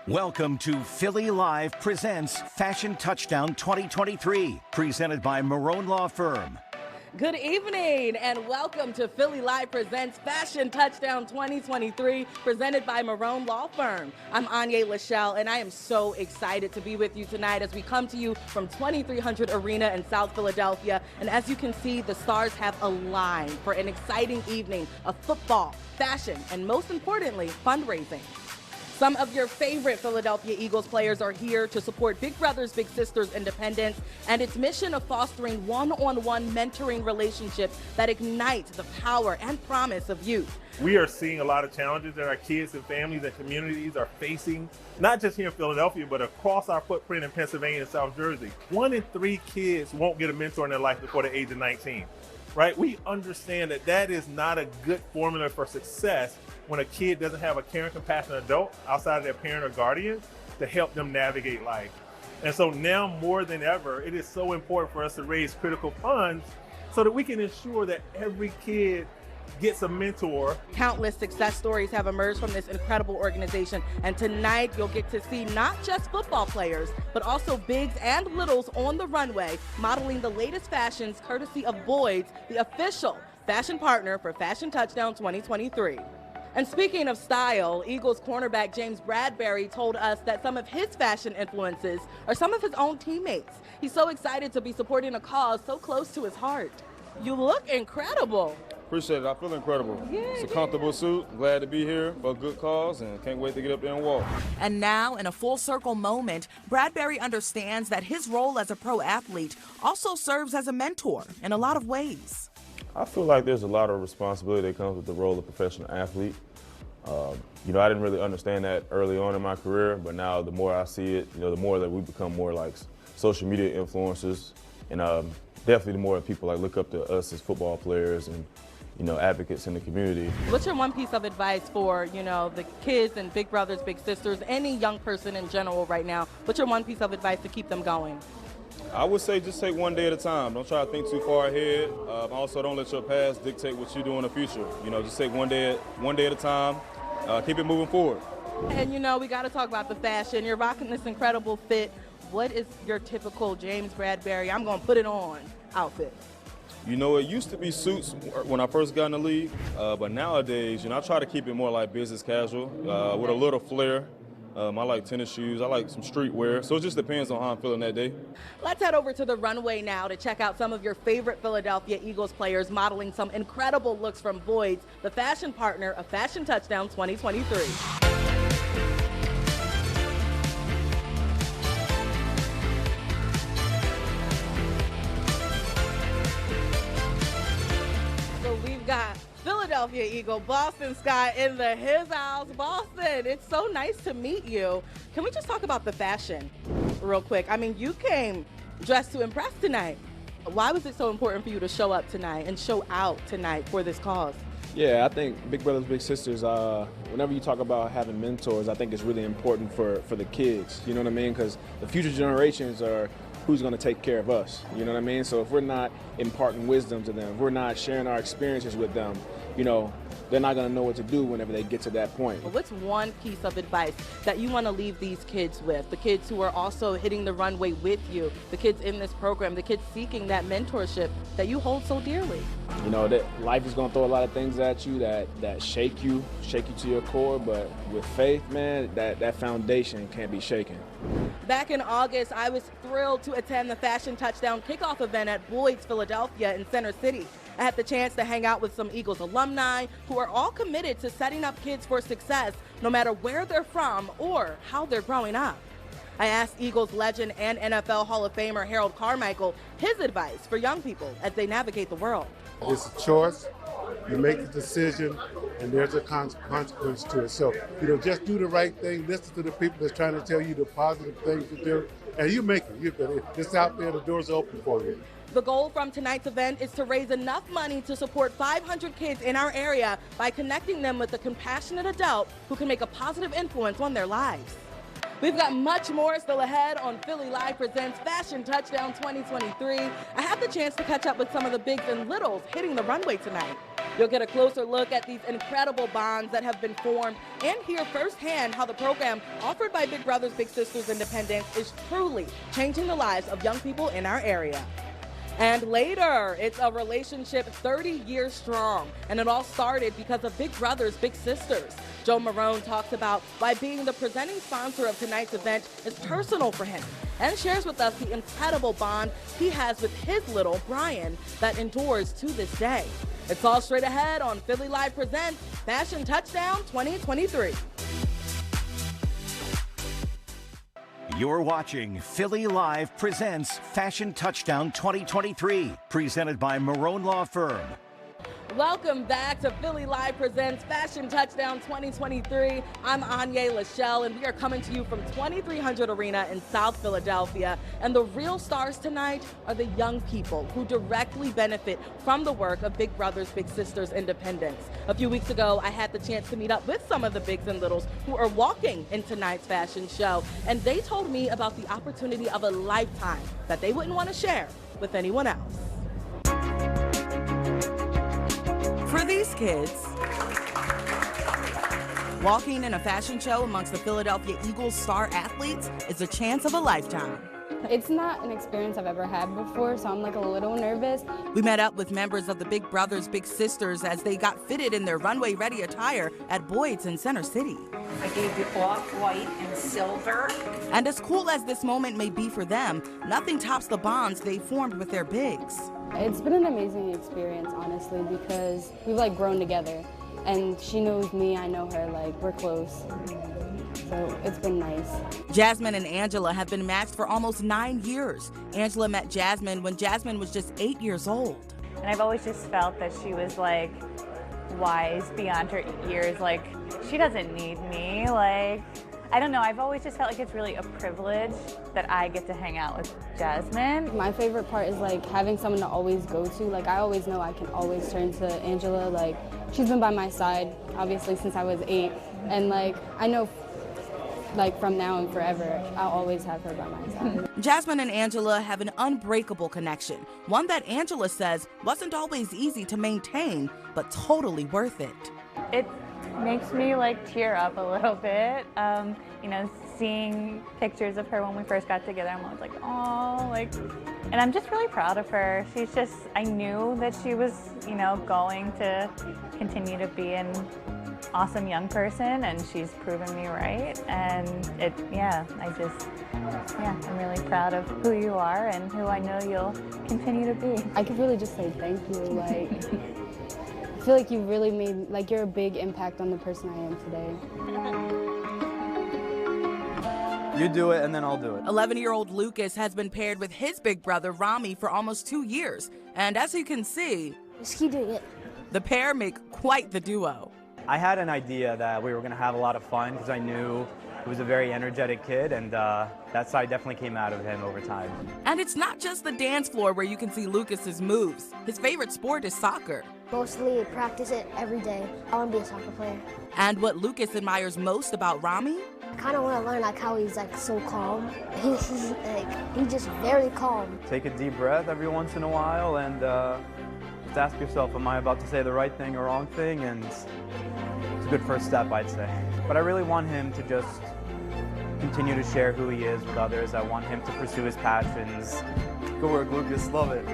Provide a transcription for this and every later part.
Welcome to Philly Live presents Fashion Touchdown 2023, presented by Marone Law Firm. Good evening and welcome to Philly Live presents Fashion Touchdown 2023, presented by Marone Law Firm. I'm Aunyea Lachelle and I am so excited to be with you tonight as we come to you from 2300 Arena in South Philadelphia. And as you can see, the stars have aligned for an exciting evening of football, fashion, and most importantly, fundraising. Some of your favorite Philadelphia Eagles players are here to support Big Brothers Big Sisters Independence and its mission of fostering one-on-one mentoring relationships that ignite the power and promise of youth. We are seeing a lot of challenges that our kids and families and communities are facing, not just here in Philadelphia, but across our footprint in Pennsylvania and South Jersey. 1 in 3 kids won't get a mentor in their life before the age of 19, right? We understand that that is not a good formula for success when a kid doesn't have a caring, compassionate adult outside of their parent or guardian to help them navigate life. And so now more than ever, it is so important for us to raise critical funds so that we can ensure that every kid gets a mentor. Countless success stories have emerged from this incredible organization, and tonight you'll get to see not just football players, but also bigs and littles on the runway, modeling the latest fashions courtesy of Boyds, the official fashion partner for Fashion Touchdown 2023. And speaking of style, Eagles cornerback James Bradberry told us that some of his fashion influences are some of his own teammates. He's so excited to be supporting a cause so close to his heart. You look incredible. Appreciate it. I feel incredible. It's a comfortable suit. Glad to be here for a good cause and can't wait to get up there and walk. And now, in a full circle moment, Bradberry understands that his role as a pro athlete also serves as a mentor in a lot of ways. I feel like there's a lot of responsibility that comes with the role of professional athlete. I didn't really understand that early on in my career, but now the more I see it, the more that we become more like social media influencers, and definitely the more people like look up to us as football players and advocates in the community. What's your one piece of advice for the kids and Big Brothers Big Sisters, any young person in general right now? What's your one piece of advice to keep them going? I would say just take one day at a time. Don't try to think too far ahead. Also, don't let your past dictate what you do in the future. Just take one day at a time. Keep it moving forward. And we got to talk about the fashion. You're rocking this incredible fit. What is your typical James Bradberry, I'm going to put it on outfit? It used to be suits when I first got in the league, but nowadays, I try to keep it more like business casual with a little flair. I like tennis shoes. I like some streetwear. So it just depends on how I'm feeling that day. Let's head over to the runway now to check out some of your favorite Philadelphia Eagles players modeling some incredible looks from Boyds, the fashion partner of Fashion Touchdown 2023. Got Philadelphia Eagle, Boston Scott in the his house. Boston, it's so nice to meet you. Can we just talk about the fashion real quick? I mean, you came dressed to impress tonight. Why was it so important for you to show up tonight and show out tonight for this cause? Yeah, I think Big Brothers Big Sisters, whenever you talk about having mentors, I think it's really important for the kids, you know what I mean? Because the future generations are who's going to take care of us, you know what I mean? So if we're not imparting wisdom to them, if we're not sharing our experiences with them, they're not going to know what to do whenever they get to that point. What's one piece of advice that you want to leave these kids with, the kids who are also hitting the runway with you, the kids in this program, the kids seeking that mentorship that you hold so dearly? That life is going to throw a lot of things at you that shake you to your core, but with faith, man, that foundation can't be shaken. Back in August, I was thrilled to attend the Fashion Touchdown kickoff event at Boyds, Philadelphia in Center City. I had the chance to hang out with some Eagles alumni who are all committed to setting up kids for success no matter where they're from or how they're growing up. I asked Eagles legend and NFL Hall of Famer Harold Carmichael his advice for young people as they navigate the world. It's a choice. You make the decision, and there's a consequence to it. So, just do the right thing. Listen to the people that's trying to tell you the positive things to do, and you make it. It's out there. The doors are open for you. The goal from tonight's event is to raise enough money to support 500 kids in our area by connecting them with a compassionate adult who can make a positive influence on their lives. We've got much more still ahead on Philly Live presents Fashion Touchdown 2023. I had the chance to catch up with some of the bigs and littles hitting the runway tonight. You'll get a closer look at these incredible bonds that have been formed and hear firsthand how the program offered by Big Brothers Big Sisters Independence is truly changing the lives of young people in our area. And later, it's a relationship 30 years strong, and it all started because of Big Brothers Big Sisters. Joe Marone talks about why being the presenting sponsor of tonight's event is personal for him, and shares with us the incredible bond he has with his little Brian that endures to this day. It's all straight ahead on Philly Live Presents Fashion Touchdown 2023. You're watching Philly Live Presents Fashion Touchdown 2023, presented by Marone Law Firm. Welcome back to Philly Live Presents Fashion Touchdown 2023. I'm Aunyea Lachelle, and we are coming to you from 2300 Arena in South Philadelphia. And the real stars tonight are the young people who directly benefit from the work of Big Brothers Big Sisters Independence. A few weeks ago, I had the chance to meet up with some of the bigs and littles who are walking in tonight's fashion show, and they told me about the opportunity of a lifetime that they wouldn't want to share with anyone else. For these kids, walking in a fashion show amongst the Philadelphia Eagles star athletes is a chance of a lifetime. It's not an experience I've ever had before, so I'm like a little nervous. We met up with members of the Big Brothers Big Sisters as they got fitted in their runway-ready attire at Boyds in Center City. I gave you off-white and silver. And as cool as this moment may be for them, nothing tops the bonds they formed with their bigs. It's been an amazing experience, honestly, because we've like grown together. And she knows me, I know her, like we're close. So it's been nice. Jasmine and Angela have been matched for almost 9 years. Angela met Jasmine when Jasmine was just 8 years old. And I've always just felt that she was like wise beyond her years. Like, she doesn't need me. Like, I don't know, I've always just felt like it's really a privilege that I get to hang out with Jasmine. My favorite part is like having someone to always go to. Like, I always know I can always turn to Angela. Like, she's been by my side, obviously, since I was 8. And like, I know like from now and forever, I'll always have her by my side. Jasmine and Angela have an unbreakable connection, one that Angela says wasn't always easy to maintain, but totally worth it. It makes me like tear up a little bit. You know, seeing pictures of her when we first got together, I'm always like, oh, like, and I'm just really proud of her. She's just, I knew that she was, you know, going to continue to be an awesome young person, and she's proven me right. And I'm really proud of who you are and who I know you'll continue to be. I could really just say thank you. Like, I feel like you really made, like, you're a big impact on the person I am today. You do it, and then I'll do it. 11-year-old Lucas has been paired with his big brother, Rami, for almost 2 years. And as you can see, He did it. the pair make quite the duo. I had an idea that we were going to have a lot of fun because I knew he was a very energetic kid, and that side definitely came out of him over time. And it's not just the dance floor where you can see Lucas's moves. His favorite sport is soccer. Mostly practice it every day. I want to be a soccer player. And what Lucas admires most about Rami? I kind of want to learn like how he's like so calm. He's just very calm. Take a deep breath every once in a while and just ask yourself, am I about to say the right thing or wrong thing? And it's a good first step, I'd say. But I really want him to just continue to share who he is with others. I want him to pursue his passions. Go work, Lucas, love it.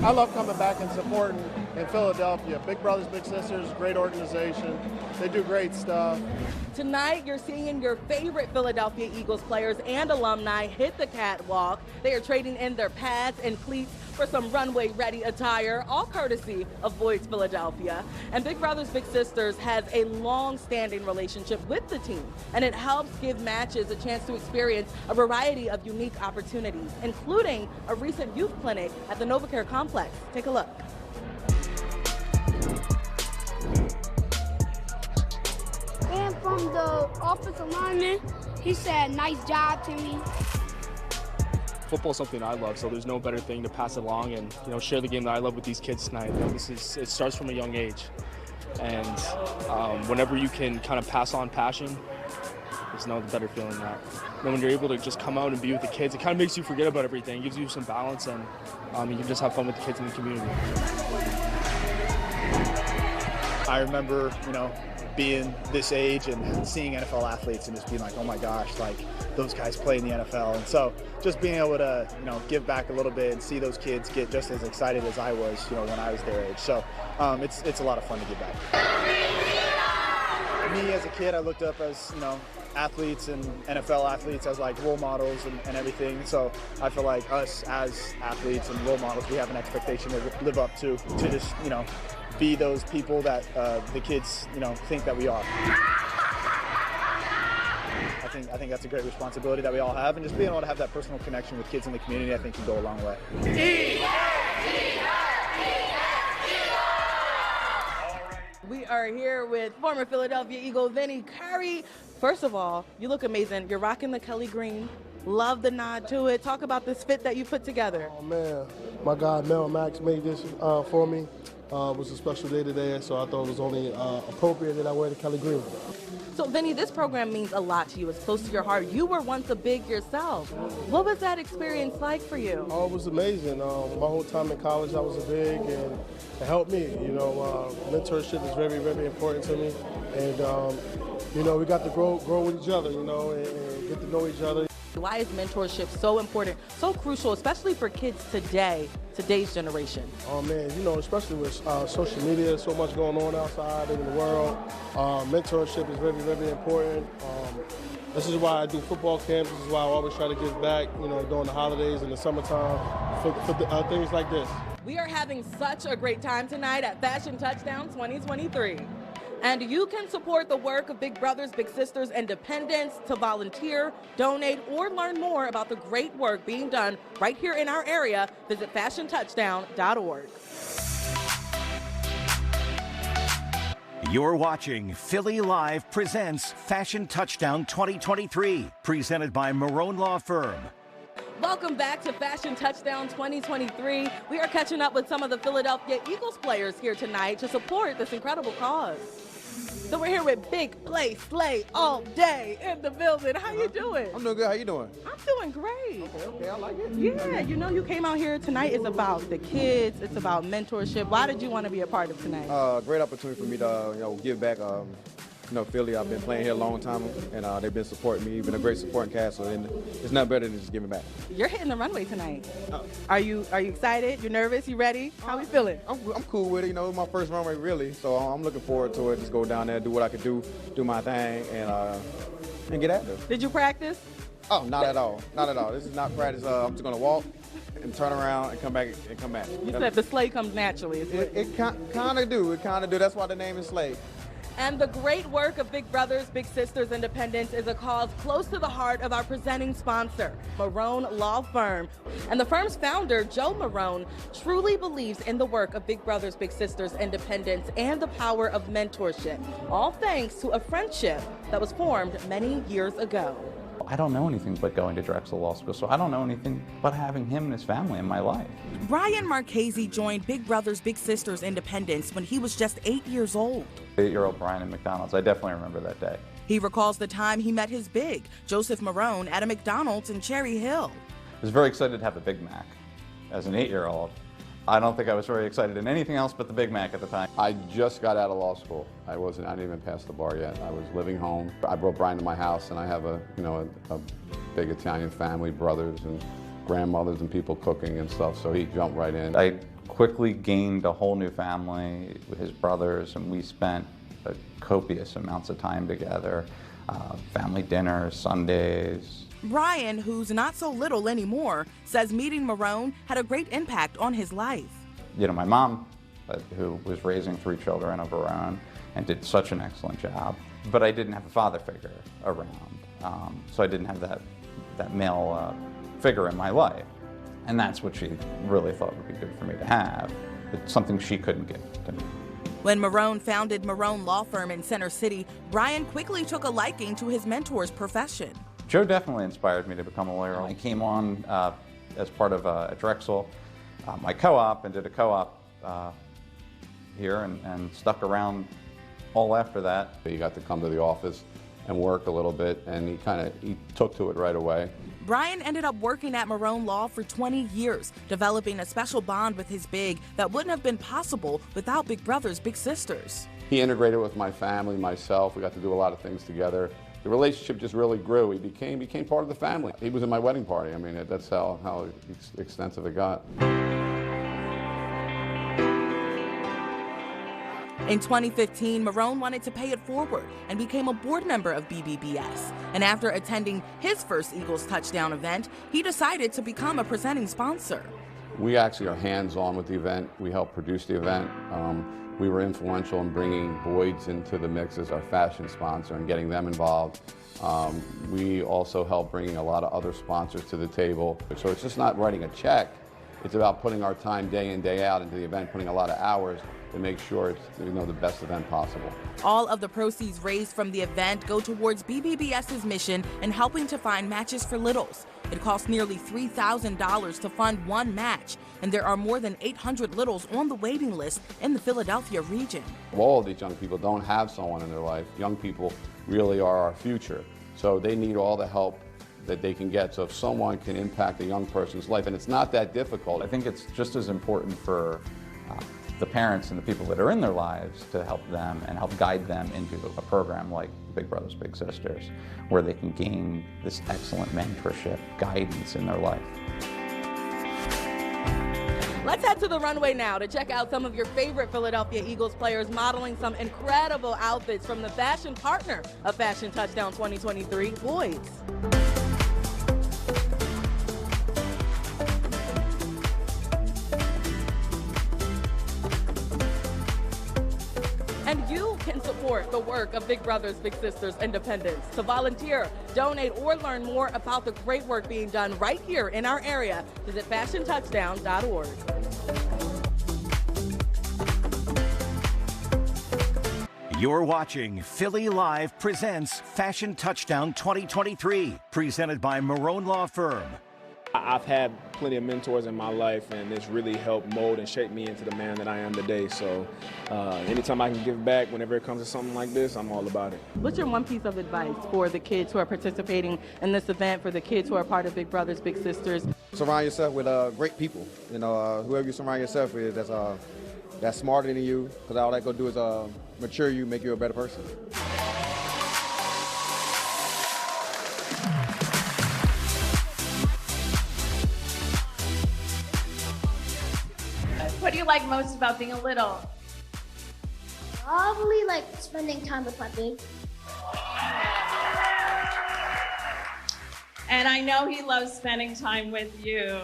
I love coming back and supporting in Philadelphia. Big Brothers Big Sisters, great organization. They do great stuff. Tonight, you're seeing your favorite Philadelphia Eagles players and alumni hit the catwalk. They are trading in their pads and cleats for some runway-ready attire, all courtesy of Boyds, Philadelphia. And Big Brothers Big Sisters has a long-standing relationship with the team, and it helps give matches a chance to experience a variety of unique opportunities, including a recent youth clinic at the NovaCare complex. Take a look. And from the offensive lineman, he said, "Nice job to me." Football is something I love, so there's no better thing to pass along and share the game that I love with these kids tonight. It starts from a young age, and whenever you can kind of pass on passion, there's no better feeling than that. then when you're able to just come out and be with the kids, it kind of makes you forget about everything. It gives you some balance, and you can just have fun with the kids in the community. I remember, being this age and seeing NFL athletes and just being like, oh my gosh, like those guys play in the NFL. And so just being able to, give back a little bit and see those kids get just as excited as I was, when I was their age. So it's a lot of fun to give back. Me as a kid, I looked up as, athletes and NFL athletes as like role models and everything. So I feel like us as athletes and role models, we have an expectation to live up to just, be those people that the kids, think that we are. I think that's a great responsibility that we all have, and just being able to have that personal connection with kids in the community, I think can go a long way. We are here with former Philadelphia Eagle Vinny Curry. First of all, you look amazing. You're rocking the Kelly green. Love the nod to it. Talk about this fit that you put together. Oh man, my guy Mel Max made this for me. It was a special day today, so I thought it was only appropriate that I wear the Kelly green. So Vinny, this program means a lot to you. It's close to your heart. You were once a big yourself. What was that experience like for you? Oh, it was amazing. My whole time in college, I was a big, and it helped me. Mentorship is very, very important to me, and we got to grow with each other, and get to know each other. Why is mentorship so important, so crucial, especially for kids today's generation? Oh man, especially with social media, so much going on outside in the world. Mentorship is very, very important. This is why I do football camps. This is why I always try to give back, during the holidays and the summertime for things like this. We are having such a great time tonight at Fashion Touchdown 2023. And you can support the work of Big Brothers Big Sisters Independence to volunteer, donate, or learn more about the great work being done right here in our area. Visit fashiontouchdown.org. You're watching Philly Live presents Fashion Touchdown 2023, presented by Marone Law Firm. Welcome back to Fashion Touchdown 2023. We are catching up with some of the Philadelphia Eagles players here tonight to support this incredible cause. So we're here with Big Play Slay all day in the building. How you doing? I'm doing good. How you doing? I'm doing great. Okay, I like it. Yeah, you came out here tonight. It's about the kids. It's about mentorship. Why did you want to be a part of tonight? Great opportunity for me to, give back. Philly, I've been playing here a long time, and they've been supporting me. Been a great supporting cast, and it's not better than just giving back. You're hitting the runway tonight. Are you excited? You nervous? You ready? How we feeling? I'm cool with it. It's my first runway, really, so I'm looking forward to it. Just go down there, do what I could do my thing, and get at it. Did you practice? Oh, not at all. Not at all. This is not practice. I'm just gonna walk and turn around and come back. You said the sleigh comes naturally. It kind of do. That's why the name is Sleigh. And the great work of Big Brothers Big Sisters Independence is a cause close to the heart of our presenting sponsor, Marone Law Firm. And the firm's founder, Joe Marone, truly believes in the work of Big Brothers Big Sisters Independence and the power of mentorship, all thanks to a friendship that was formed many years ago. I don't know anything but going to Drexel Law School, so I don't know anything but having him and his family in my life. Brian Marchese joined Big Brothers Big Sisters Independence when he was just 8 years old. 8-year-old Brian at McDonald's, I definitely remember that day. He recalls the time he met his big, Joseph Marone, at a McDonald's in Cherry Hill. I was very excited to have a Big Mac as an 8-year-old. I don't think I was very excited in anything else but the Big Mac at the time. I just got out of law school. I didn't even pass the bar yet. I was living home. I brought Brian to my house, and I have a big Italian family, brothers and grandmothers and people cooking and stuff, so he jumped right in. I quickly gained a whole new family with his brothers, and we spent copious amounts of time together, family dinners, Sundays. Brian, who's not so little anymore, says meeting Marone had a great impact on his life. My mom, who was raising 3 children of her own and did such an excellent job, but I didn't have a father figure around, so I didn't have that male figure in my life. And that's what she really thought would be good for me to have. It's something she couldn't give to me. When Marone founded Marone Law Firm in Center City, Brian quickly took a liking to his mentor's profession. Joe definitely inspired me to become a lawyer. I came on as part of Drexel, my co-op, and did a co-op here and stuck around all after that. You got to come to the office and work a little bit, and he took to it right away. Brian ended up working at Marone Law for 20 years, developing a special bond with his big that wouldn't have been possible without Big Brothers Big Sisters. He integrated with my family, myself. We got to do a lot of things together. The relationship just really grew. He became part of the family. He was in my wedding party. I mean, that's how extensive it got. In 2015, Marone wanted to pay it forward and became a board member of BBBS. And after attending his first Eagles touchdown event, he decided to become a presenting sponsor. We actually are hands-on with the event. We helped produce the event. We were influential in bringing Boyds into the mix as our fashion sponsor and getting them involved. We also helped bringing a lot of other sponsors to the table. So it's just not writing a check. It's about putting our time day in, day out into the event, putting a lot of hours to make sure it's the best event possible. All of the proceeds raised from the event go towards BBBS's mission in helping to find matches for littles. It costs nearly $3,000 to fund one match, and there are more than 800 littles on the waiting list in the Philadelphia region. All of these young people don't have someone in their life. Young people really are our future, so they need all the help that they can get. So if someone can impact a young person's life, and it's not that difficult. I think it's just as important for the parents and the people that are in their lives to help them and help guide them into a program like Big Brothers Big Sisters, where they can gain this excellent mentorship, guidance in their life. Let's head to the runway now to check out some of your favorite Philadelphia Eagles players modeling some incredible outfits from the fashion partner of Fashion Touchdown 2023, Boyds. And you can support the work of Big Brothers Big Sisters Independence. To volunteer, donate, or learn more about the great work being done right here in our area, visit fashiontouchdown.org. You're watching Philly Live presents Fashion Touchdown 2023, presented by Marone Law Firm. I've had plenty of mentors in my life, and it's really helped mold and shape me into the man that I am today. So anytime I can give back whenever it comes to something like this, I'm all about it. What's your one piece of advice for the kids who are participating in this event, for the kids who are part of Big Brothers Big Sisters? Surround yourself with great people. You know, whoever you surround yourself with that's smarter than you, because all that gonna do is mature you, make you a better person. What do you like most about being a little? Probably like spending time with my baby. And I know he loves spending time with you.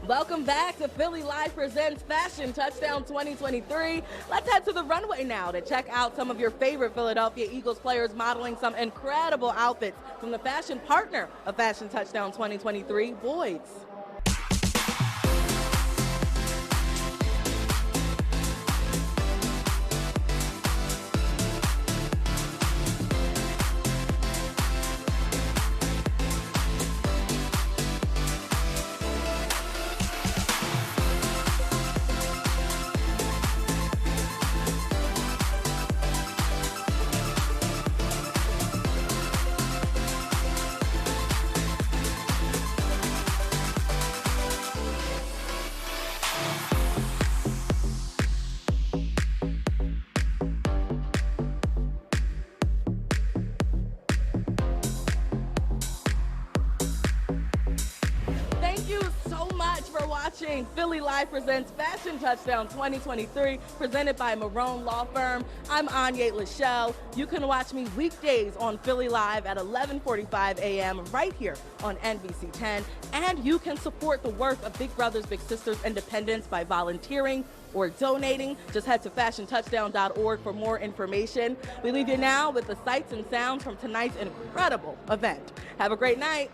Welcome back to Philly Live presents Fashion Touchdown 2023. Let's head to the runway now to check out some of your favorite Philadelphia Eagles players modeling some incredible outfits from the fashion partner of Fashion Touchdown 2023, Boyds. Philly Live presents Fashion Touchdown 2023, presented by Marone Law Firm. I'm Aunyea Lachelle. You can watch me weekdays on Philly Live at 11:45 a.m. right here on NBC10. And you can support the work of Big Brothers Big Sisters Independence by volunteering or donating. Just head to fashiontouchdown.org for more information. We leave you now with the sights and sounds from tonight's incredible event. Have a great night.